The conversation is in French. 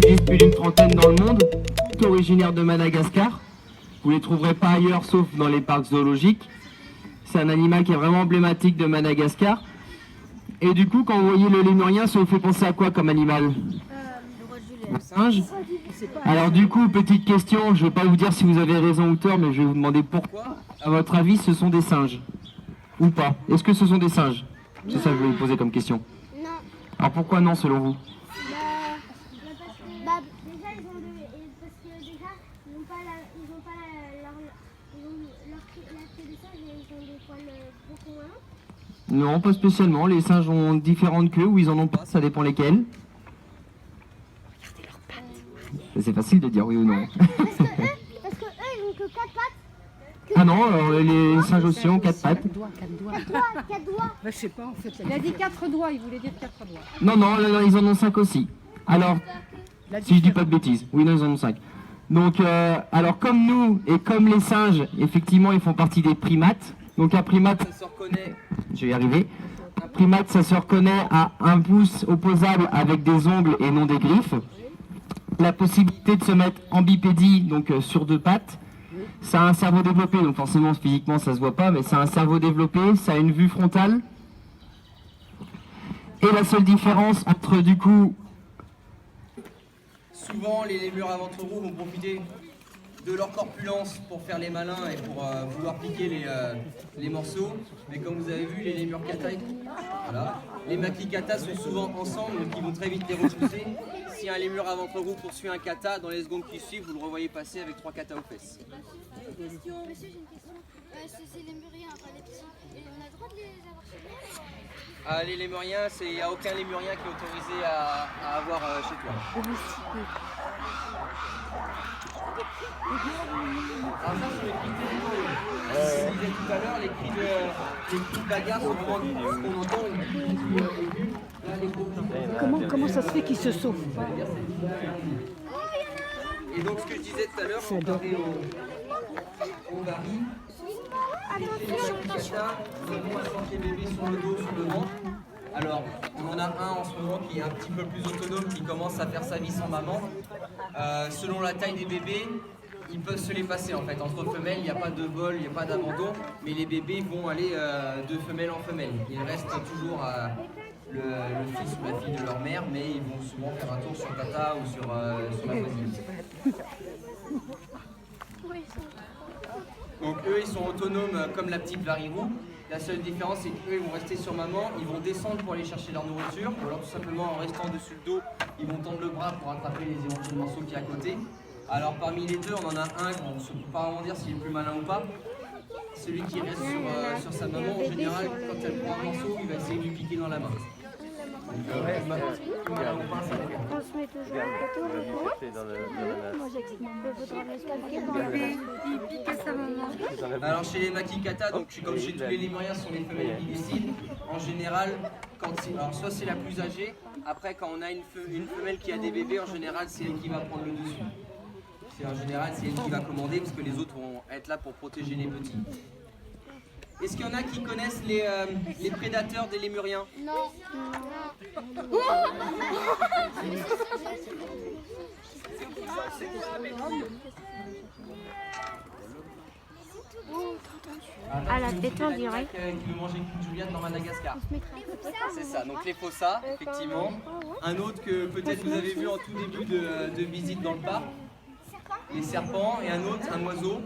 existe plus d'une trentaine dans le monde, tout originaire de Madagascar. Vous les trouverez pas ailleurs sauf dans les parcs zoologiques. C'est un animal qui est vraiment emblématique de Madagascar. Et du coup, quand vous voyez le lémurien, ça vous fait penser à quoi comme animal? Un singe. Alors du coup, petite question, je ne vais pas vous dire si vous avez raison ou tort, mais je vais vous demander pourquoi, à votre avis, ce sont des singes? Ou pas? Est-ce que ce sont des singes? C'est ça que je vais vous poser comme question. Non. Alors pourquoi non, selon vous? Déjà, parce que déjà, ils n'ont pas la queue des singes et ils ont des poils beaucoup moins. Non, pas spécialement. Les singes ont différentes queues ou ils en ont pas, ça dépend lesquelles. C'est facile de dire oui ou non. Parce que eux, ils n'ont que 4 pattes. Ah non, les singes aussi ont 4 pattes. 4 doigts. 4 doigts. Je sais pas en fait. Il a dit 4 doigts, il voulait dire 4 doigts. Non, non, ils en ont 5 aussi. Alors, si je dis pas de bêtises. Oui, non, ils en ont 5. Donc, alors comme nous et comme les singes, effectivement, ils font partie des primates. Donc un primate, ça se reconnaît, je vais y arriver. Un primate, ça se reconnaît à un pouce opposable avec des ongles et non des griffes. La possibilité de se mettre en bipédie, donc sur 2 pattes. Ça a un cerveau développé, donc forcément physiquement ça se voit pas, mais ça a un cerveau développé, ça a une vue frontale. Et la seule différence entre du coup... Souvent les lémurs à ventre roux vont profiter de leur corpulence pour faire les malins et pour vouloir piquer les morceaux. Mais comme vous avez vu, les lémurs kata, voilà, les makikata sont souvent ensemble, donc ils vont très vite les repousser. Si un lémur à ventre roux poursuit un kata, dans les secondes qui suivent, vous le revoyez passer avec 3 katas aux fesses. Monsieur, j'ai une question. C'est les lémuriens, enfin les petits. Et on a le droit de les avoir chez nous? Les lémuriens, il n'y a aucun lémurien qui est autorisé à avoir chez toi. Alors ça, c'est les cris de je disais tout à l'heure, les cris de bagarre sont vraiment ce qu'on entend. Là, les gros cris. Comment ça se fait qu'il se sauve? Et donc ce que je disais tout à l'heure, comparé au baril, les makikata, ils vont asseoir les bébés sur le dos, sur le ventre. Alors, on en a un en ce moment qui est un petit peu plus autonome, qui commence à faire sa vie sans maman. Selon la taille des bébés, ils peuvent se les passer en fait. Entre femelles, il n'y a pas de vol, il n'y a pas d'abandon, mais les bébés vont aller de femelle en femelle. Ils restent toujours le fils ou la fille de leur mère, mais ils vont souvent faire un tour sur Tata ou sur la voisine. Donc eux, ils sont autonomes comme la petite varirou. La seule différence, c'est qu'eux, ils vont rester sur maman, ils vont descendre pour aller chercher leur nourriture, ou alors tout simplement en restant dessus le dos, ils vont tendre le bras pour attraper les éventuels morceaux qui est à côté. Alors parmi les deux, on en a un, on ne peut pas vraiment dire s'il est plus malin ou pas. Celui qui reste sur sa maman, en général, quand elle prend un morceau, il va essayer de lui piquer dans la main. On se met toujours un plateau avec moi. Moi j'explique. Il pique à sa maman. Alors chez les makikata, donc comme chez tous les lémuriens, ce sont les femelles qui décident. En général, alors soit c'est la plus âgée, après quand on a une femelle qui a des bébés, en général c'est elle qui va prendre le dessus. En général c'est elle qui va commander parce que les autres vont être là pour protéger les petits. Est-ce qu'il y en a qui connaissent les prédateurs des lémuriens? Non. À la tête en direct. Qui veut manger une Juliette dans Madagascar. C'est ça, donc les fossas, effectivement. Un autre que peut-être vous avez vu en tout début de visite dans le parc. Les serpents et un autre, un oiseau.